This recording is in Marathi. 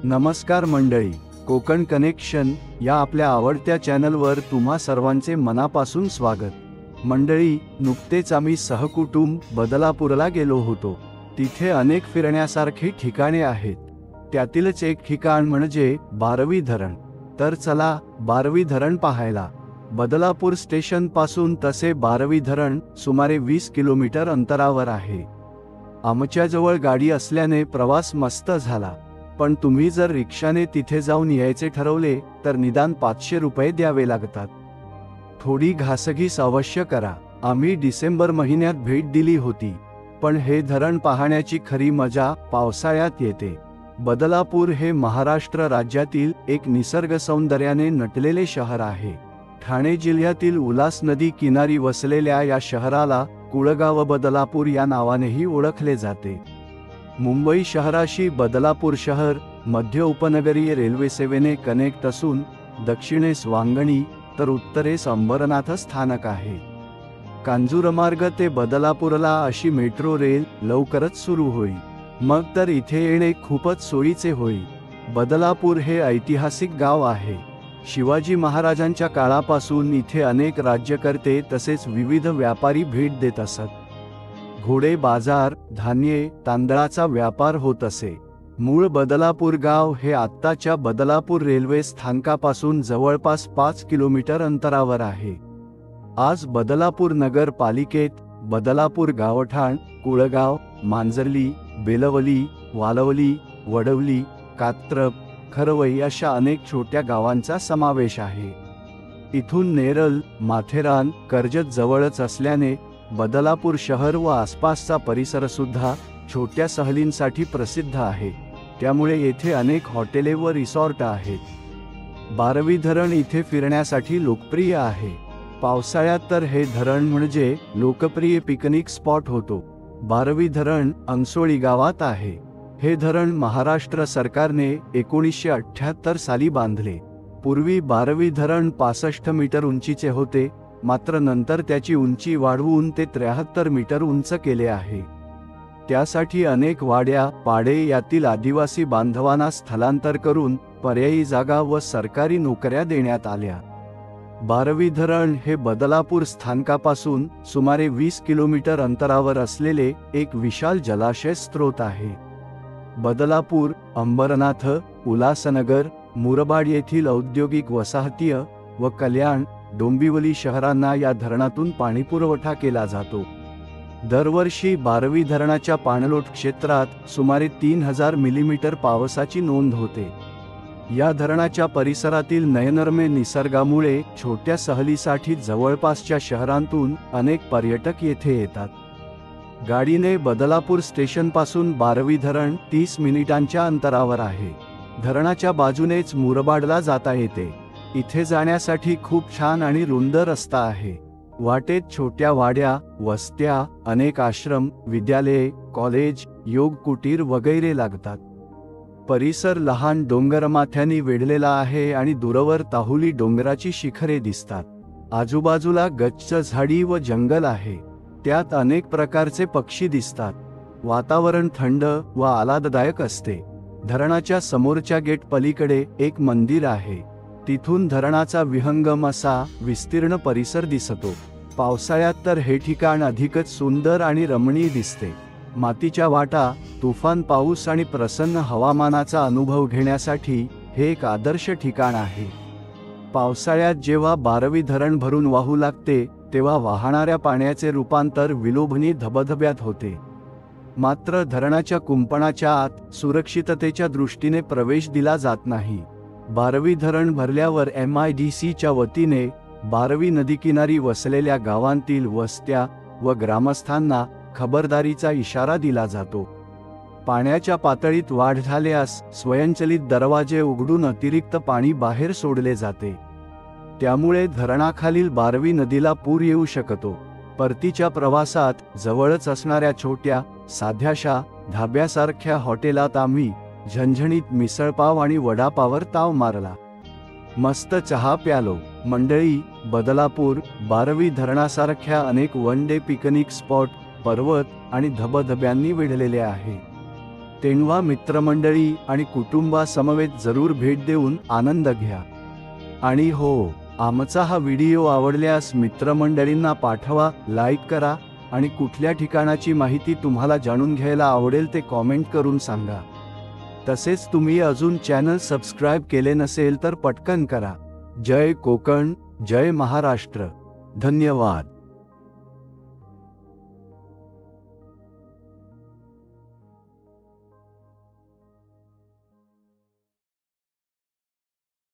नमस्कार मंडळी, कोकण कनेक्शन या आपल्या आवडत्या चॅनलवर तुम्हा सर्वांचे मनापासून स्वागत। मंडळी, नुकतेच आम्ही सहकुटुंब बदलापूरला गेलो होतो। तिथे अनेक फिरण्यासारखी ठिकाणे आहेत। त्यातीलच एक ठिकाण म्हणजे बारवी धरण। तर चला बारवी धरण पाहायला। बदलापूर स्टेशन पासून तसे बारवी धरण सुमारे 20 किलोमीटर अंतरावर आहे। आमच्याजवळ गाडी असल्याने प्रवास मस्त झाला, पण तुम्ही जर रिक्षाने तिथे जाऊन यायचे ठरवले तर निदान 500 रुपये द्यावे लागतात। थोडी घासघीस अवश्य करा। आम्ही डिसेंबर महिन्यात भेट दिली होती, पण हे धरण पाहण्याची खरी मजा पावसाळ्यात येते। बदलापूर हे महाराष्ट्र राज्यातील एक निसर्ग सौंदर्याने नटलेले शहर आहे। ठाणे जिल्ह्यातील उल्हास नदी किनारी वसलेल्या या शहराला कुळगाव बदलापूर या नावानेही ओळखले जाते। मुंबई शहराशी बदलापूर शहर मध्य उपनगरीय रेल्वे सेवेने कनेक्ट असून दक्षिणेस वांगणी तर उत्तरेस अंबरनाथ स्थानक आहे। कांजूरमार्ग ते बदलापूरला अशी मेट्रो रेल लवकरच सुरू होईल, मग तर इथे येणे खूपच सोयीचे होईल। बदलापूर हे ऐतिहासिक गाव आहे। शिवाजी महाराजांच्या काळापासून इथे अनेक राज्यकर्ते तसेच विविध व्यापारी भेट देत असत। घोडे बाजार, धान्ये, तांदळाचा व्यापार होत असे। मूळ बदलापूर गाव हे आत्ताच्या बदलापूर रेल्वे स्थानकापासून जवळपास 5 किलोमीटर अंतरावर आहे। आज बदलापूर नगर पालिकेत बदलापूर गावठाण, कुळगाव, मांजर्ली, बेलवली, वालवली, वडवली, कात्रप, खरवई अशा अनेक छोट्या गावांचा समावेश आहे। इथून नेरळ, माथेरान, कर्जत जवळच असल्याने बदलापूर शहर व आसपासचा परिसर सुद्धा छोट्या सहलींसाठी प्रसिद्ध आहे। त्यामुळे येथे अनेक हॉटेले व रिसॉर्ट आहेत। बारवी धरण इथे फिरण्यासाठी लोकप्रिय आहे। पावसाळ्यात तर हे धरण म्हणजे लोकप्रिय पिकनिक स्पॉट होतो। बारवी धरण अंगसोळी गावात आहे। हे धरण महाराष्ट्र सरकारने 1978 साली बांधले। पूर्वी बारवी धरण 65 मीटर उंचीचे होते, मात्र नंतर त्याची उंची वाढवून ते 73 मीटर उंच केले आहे। त्यासाठी अनेक वाड्या, पाडे यातील आदिवासी बांधवांना स्थलांतर करून पर्यायी जागा व सरकारी नोकऱ्या देण्यात आल्या। बारवी धरण हे बदलापूर स्थानकापासून सुमारे 20 किलोमीटर अंतरावर असलेले एक विशाल जलाशय स्रोत आहे। बदलापूर, अंबरनाथ, उल्हासनगर, मुरबाड येथील औद्योगिक वसाहतीय व कल्याण, डोंबिवली शहरांना या धरणातून पाणीपुरवठा केला जातो। दरवर्षी बारवी धरणाच्या पाणलोट क्षेत्रात सुमारे 3000 मिलीमीटर पावसाची नोंद होते। या धरणाच्या परिसरातील नयनरम्य निसर्गामुळे छोट्या सहलीसाठी जवळपासच्या शहरांतून अनेक पर्यटक येथे येतात। गाडीने बदलापूर स्टेशनपासून बारवी धरण 30 मिनिटांच्या अंतरावर आहे। धरणाच्या बाजूनेच मुरबाडला जाता येते। इथे जाण्यासाठी खूप छान आणि रुंद रस्ता आहे। वाटेत छोट्या वाड्या, वस्त्या, अनेक आश्रम, विद्यालये, कॉलेज, योग कुटीर वगैरे लागतात। परिसर लहान डोंगरमाथ्यांनी वेढलेला आहे आणि दूरवर ताहुली डोंगराची शिखरे दिसतात। आजूबाजूला गच्च झाडी व जंगल आहे। त्यात अनेक प्रकारचे पक्षी दिसतात। वातावरण थंड व आल्हाददायक असते। धरणाच्या समोरच्या गेट पलीकडे एक मंदिर आहे। तिथून धरणाचा विहंगम असा विस्तीर्ण परिसर दिसतो। पावसाळ्यात तर हे ठिकाण अधिकच सुंदर आणि रमणीय दिसते। मातीच्या वाटा, तुफान पाऊस आणि प्रसन्न हवामानाचा अनुभव घेण्यासाठी हे एक आदर्श ठिकाण आहे। पावसाळ्यात जेव्हा बारवी धरण भरून वाहू लागते तेव्हा वाहणाऱ्या पाण्याचे रूपांतर विलोभनीय धबधब्यात होते। मात्र धरणाच्या कुंपणाच्या आत सुरक्षिततेच्या दृष्टीने प्रवेश दिला जात नाही। बारवी धरण भरल्यावर MIDCच्या वतीने बारवी नदीकिनारी वसलेल्या गावांतील वस्त्या व ग्रामस्थांना खबरदारीचा इशारा दिला जातो। पाण्याच्या पातळीत वाढ झाल्यास स्वयंचलित दरवाजे उघडून अतिरिक्त पाणी बाहेर सोडले जाते। त्यामुळे धरणाखालील बारवी नदीला पूर येऊ शकतो। परतीच्या प्रवासात जवळच असणाऱ्या छोट्या साध्याशा धाब्यासारख्या हॉटेलात आम्ही झणझणीत मिसळपाव आणि वडापावर ताव मारला। मस्त चहा प्यालो। मंडळी, बदलापूर, बारवी धरणासारख्या अनेक वन डे पिकनिक स्पॉट पर्वत आणि धबधब्यांनी वेढलेले आहे। तेव्हा मित्रमंडळी आणि कुटुंबासमवेत जरूर भेट देऊन आनंद घ्या. आणि हो, आमचा हा व्हिडिओ आवडल्यास मित्रमंडळींना पाठवा, लाईक करा आणि कुठल्या ठिकाणाची माहिती तुम्हाला जाणून घ्यायला आवडेल ते कॉमेंट करून सांगा. तसेच तुम्ही अजून चॅनल सबस्क्राईब केले नसेल तर पटकन करा. जय कोकण, जय महाराष्ट्र. धन्यवाद.